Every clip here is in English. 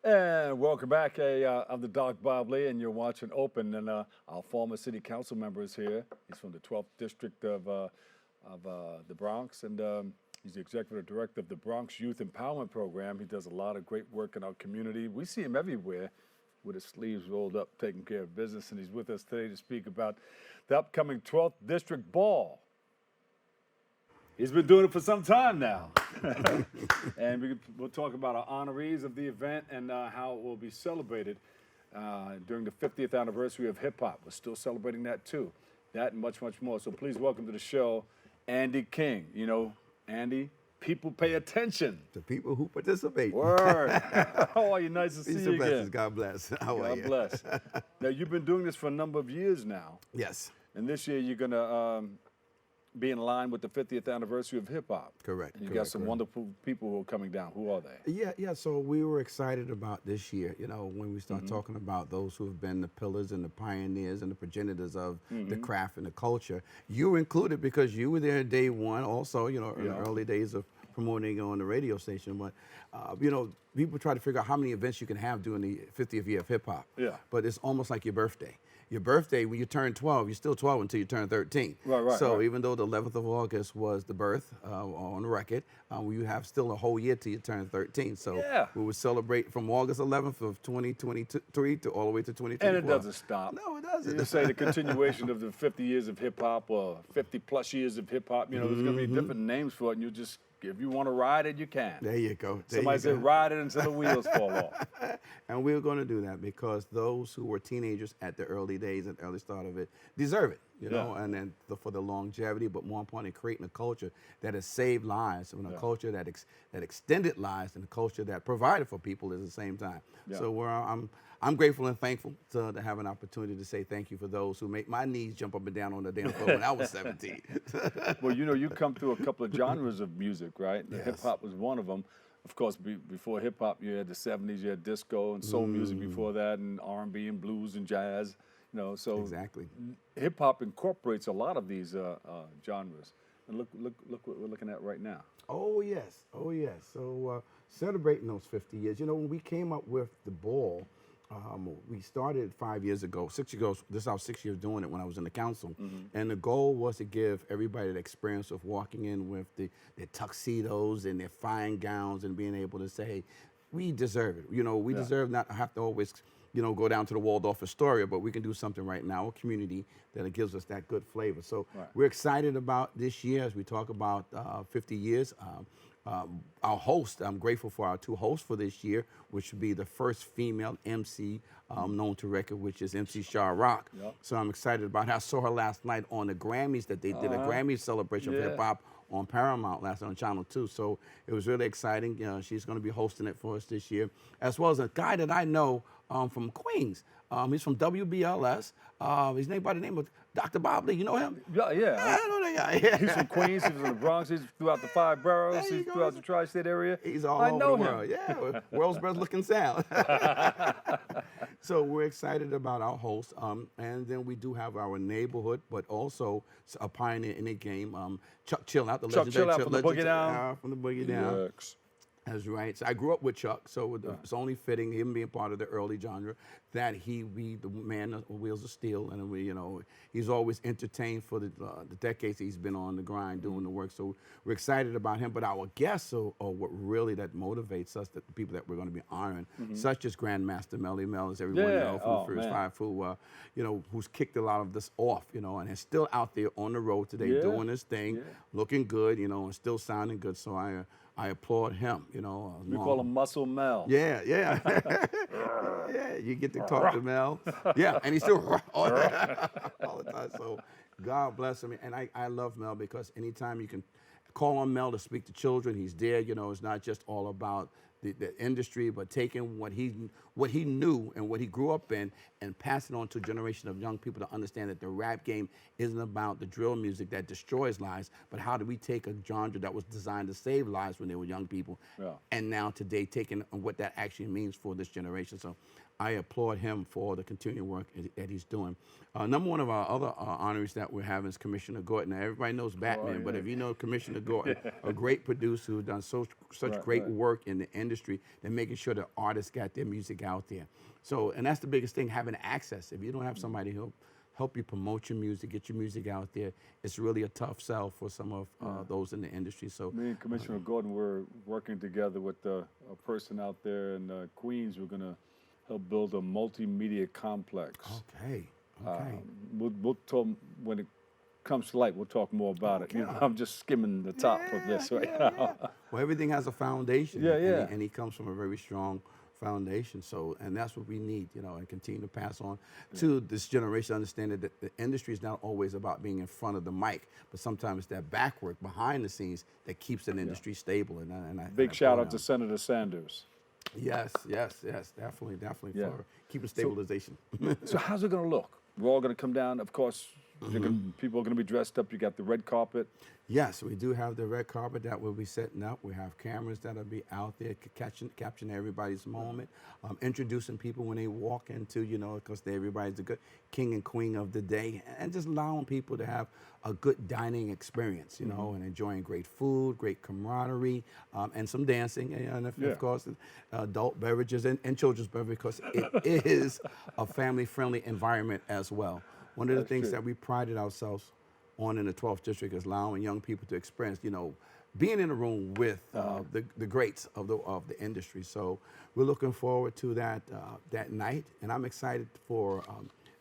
And welcome back. I'm the Doc Bob Lee, and you're watching Open. And our former city council member is here. He's from the 12th district of the Bronx, and he's the executive director of the Bronx Youth Empowerment Program. He does a lot of great work in our community. We see him everywhere with his sleeves rolled up, taking care of business. And he's with us today to speak about the upcoming 12th district ball. He's been doing it for some time now. And we'll talk about our honorees of the event and how it will be celebrated during the 50th anniversary of hip hop. We're still celebrating that too. That and much, much more. So please welcome to the show, Andy King. You know, Andy, people pay attention. The people who participate. Word. How are you? Nice to see you again. Blessings. God bless. How are you? God bless. Now, you've been doing this for a number of years now. Yes. And this year you're going to be in line with the 50th anniversary of hip hop. Correct. And you got some wonderful people who are coming down. Who are they? Yeah. So we were excited about this year, you know, when we start talking about those who have been the pillars and the pioneers and the progenitors of the craft and the culture. You were included because you were there day one also, you know, in the early days of promoting on the radio station. But, you know, people try to figure out how many events you can have during the 50th year of hip hop. Yeah. But it's almost like your birthday. Your birthday, when you turn 12, you're still 12 until you turn 13. Right. So even though the 11th of August was the birth on the record, you have still a whole year till you turn 13. So we would celebrate from August 11th of 2023 to all the way to 2024. And it doesn't stop. No, it doesn't. They say the continuation of the 50 years of hip hop or 50 plus years of hip hop, you know, there's going to be different names for it, and you just, if you want to ride it, you can. There you go. Somebody said ride it until the wheels fall off. And we're going to do that because those who were teenagers at the early days and early start of it deserve it, you know, and then for the longevity, but more importantly, creating a culture that has saved lives, and a culture that extended lives, and a culture that provided for people at the same time. So I'm grateful and thankful to have an opportunity to say thank you for those who make my knees jump up and down on the dance floor when I was 17. Well, you know, you come through a couple of genres of music, right? Yes. Hip hop was one of them. Of course, before hip hop, you had the 70s, you had disco and soul music before that, and R&B and blues and jazz. You know, so exactly, hip hop incorporates a lot of these genres. And look what we're looking at right now. Oh yes. So celebrating those 50 years. You know, when we came up with the ball, we started 5 years ago, 6 years ago. This is our 6 years doing it when I was in the council. And the goal was to give everybody the experience of walking in with their tuxedos and their fine gowns and being able to say, hey, we deserve it. You know, we deserve not have to always, you know, go down to the Waldorf Astoria, but we can do something right now, a community that gives us that good flavor. So we're excited about this year as we talk about 50 years. Our host, I'm grateful for our two hosts for this year, which would be the first female MC known to record, which is MC Shah Rock. So I'm excited about it. I saw her last night on the Grammys that they did, a Grammy celebration of hip hop on Paramount last night on Channel 2. So it was really exciting. She's going to be hosting it for us this year, as well as a guy that I know from Queens. He's from WBLS. He's named by the name of Dr. Bob Lee. You know him? Yeah. I know that guy. He's from Queens. He's from the Bronx. He's throughout the 5 boroughs. He's throughout the tri-state area. He's all over the world. Yeah, world's best looking sound. So we're excited about our host. And then we do have our neighborhood, but also a pioneer in the game, Chuck Chillout, the legendary Chuck Chillout from the Boogie Down. From the Boogie Down. That's right. So I grew up with Chuck, so it's only fitting, him being part of the early genre, that he be the man of wheels of steel. And you know, he's always entertained for the decades he's been on the grind doing the work. So we're excited about him. But our guests are what really that motivates us, that the people that we're going to be honoring, such as Grandmaster Melly Mel, as everyone knows, from the First Five, who you know, who's kicked a lot of this off, you know, and is still out there on the road today doing his thing, looking good, you know, and still sounding good. So I applaud him, you know. We call him Muscle Mel. Yeah. Yeah, you get to talk to Mel. Yeah, and he's still all the time. So God bless him. And I love Mel because anytime you can call on Mel to speak to children, he's there. You know, it's not just all about the industry, but taking what he knew and what he grew up in and passing on to a generation of young people to understand that the rap game isn't about the drill music that destroys lives, but how do we take a genre that was designed to save lives when they were young people, and now today taking what that actually means for this generation. So I applaud him for the continuing work that he's doing. Number one of our other honorees that we're having is Commissioner Gordon. Now, everybody knows Batman, but if you know Commissioner Gordon, a great producer who's done such great work in the industry, industry than making sure that artists got their music out there. So, and that's the biggest thing, having access. If you don't have somebody who help you promote your music, get your music out there, it's really a tough sell for some of those in the industry. So me and Commissioner Gordon were working together with a person out there in Queens. We're going to help build a multimedia complex. Okay. We'll talk when it comes to light. We'll talk more about it. You know, I'm just skimming the top of this right now. Well, everything has a foundation. Yeah. And he comes from a very strong foundation. So, and that's what we need, you know, and continue to pass on to this generation, understanding that the industry is not always about being in front of the mic, but sometimes it's that back work behind the scenes that keeps an industry stable. Big shout out to Senator Sanders. Yes, definitely for keeping stabilization. So how's it going to look? We're all going to come down, of course. People are going to be dressed up. You got the red carpet. Yes, we do have the red carpet that will be setting up. We have cameras that'll be out there capturing everybody's moment, introducing people when they walk into, you know, because everybody's the good king and queen of the day, and just allowing people to have a good dining experience, you know, and enjoying great food, great camaraderie, and some dancing, and of course, adult beverages and children's beverages, because it is a family-friendly environment as well. One of the things that we prided ourselves on in the 12th District is allowing young people to experience, you know, being in a room with the greats of the industry. So we're looking forward to that night, and I'm excited for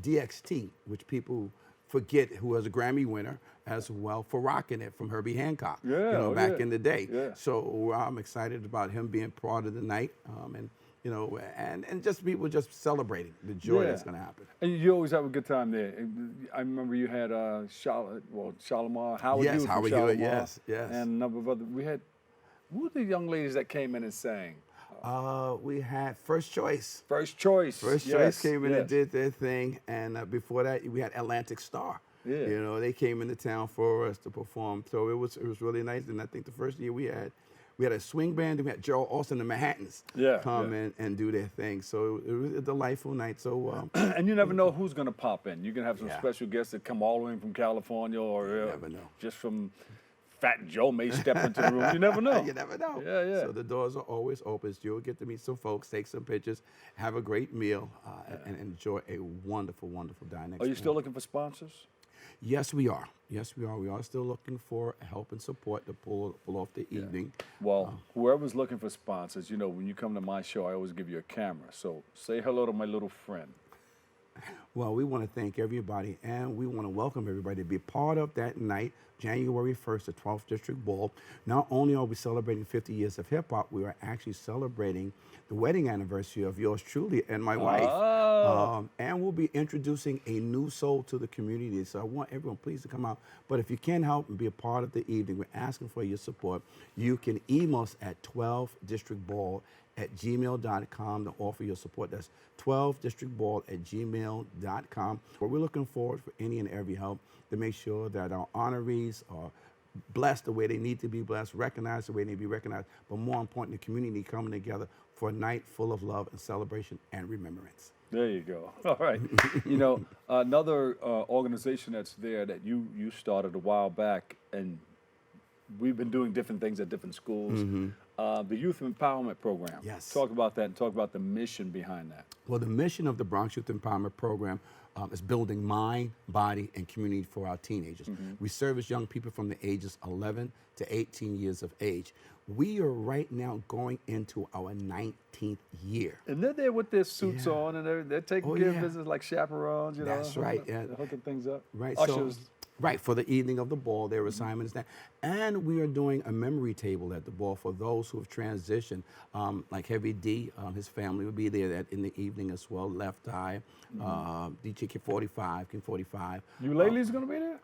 DXT, which people forget, who was a Grammy winner as well, for Rockin' It from Herbie Hancock, you know, back in the day. So I'm excited about him being part of the night, and you know, and just people just celebrating the joy that's going to happen. And you always have a good time there. I remember you had Shalimar, Howard Hughes from Shalimar, yes. and a number of other. We had, who were the young ladies that came in and sang? We had First Choice. First Choice Came in and did their thing, and before that we had Atlantic Star. You know, they came into town for us to perform, so it was really nice. And I think the first year we had a swing band, and we had Gerald Austin and the Manhattans come in and do their thing. So it was a delightful night. So and you never know who's going to pop in. You can have some special guests that come all the way from California, or never know. Just from Fat Joe may step into the room. You never know. You never know. Yeah. So the doors are always open. You'll get to meet some folks, take some pictures, have a great meal, and enjoy a wonderful, wonderful dining experience. Are you still looking for sponsors? Yes, we are. We are still looking for help and support to pull off the evening. Well, whoever's looking for sponsors, you know, when you come to my show, I always give you a camera. So say hello to my little friend. Well, we want to thank everybody, and we want to welcome everybody to be part of that night, January 1st, the 12th District Ball. Not only are we celebrating 50 years of hip-hop, we are actually celebrating the wedding anniversary of yours truly and my wife. And we'll be introducing a new soul to the community. So I want everyone please to come out. But if you can help and be a part of the evening, we're asking for your support. You can email us at 12districtball@gmail.com to offer your support. That's 12districtball@gmail.com. We're looking forward for any and every help to make sure that our honorees are blessed the way they need to be blessed, recognized the way they need to be recognized, but more important, the community coming together for a night full of love and celebration and remembrance. There you go. All right. You know, another organization that's there that you started a while back, and we've been doing different things at different schools. The Youth Empowerment Program. Yes. Talk about that and talk about the mission behind that. Well, the mission of the Bronx Youth Empowerment Program is building mind, body, and community for our teenagers. We service young people from the ages 11 to 18 years of age. We are right now going into our 19th year. And they're there with their suits on, and they're taking care of business like chaperones, you know. That's right. They're hooking things up. Right. Ushers. So, right, for the evening of the ball, their assignment is that. And we are doing a memory table at the ball for those who have transitioned, like Heavy D, his family will be there in the evening as well, Left Eye, DJ King 45. You ladies going to be there?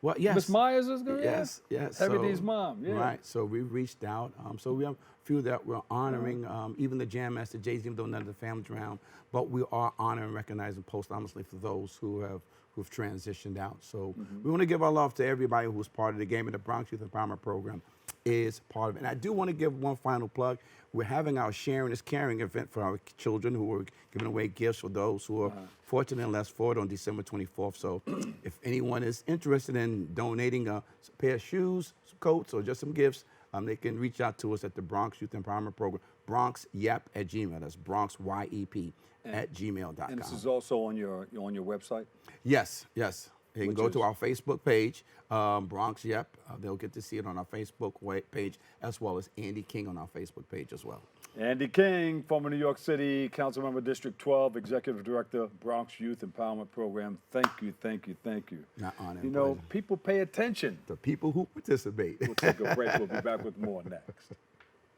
Well, yes. Miss Myers is going to be there? Yes. Heavy D's mom, Right, so we've reached out. So we have a few that we're honoring, even the Jam Master Jay-Z, even though none of the family's around, but we are honoring and recognizing posthumously for those who've transitioned out. So we want to give our love to everybody who's part of the game, and the Bronx Youth Empowerment Program is part of it. And I do want to give one final plug. We're having our Sharing is Caring event for our children, who are giving away gifts for those who are fortunate and less fortunate, on December 24th. So if anyone is interested in donating a pair of shoes, some coats, or just some gifts, they can reach out to us at the Bronx Youth Empowerment Program BronxYep@gmail. That's BronxYEP at gmail.com. And this is also on your website? Yes, yes. You can Which go to is? our Facebook page, Bronx Yep. They'll get to see it on our Facebook page, as well as Andy King on our Facebook page as well. Andy King, former New York City Councilmember, District 12, Executive Director, Bronx Youth Empowerment Program. Thank you, thank you, thank you. My honor and You know, pleasure. people pay attention. The people who participate. We'll take a break. We'll be back with more next.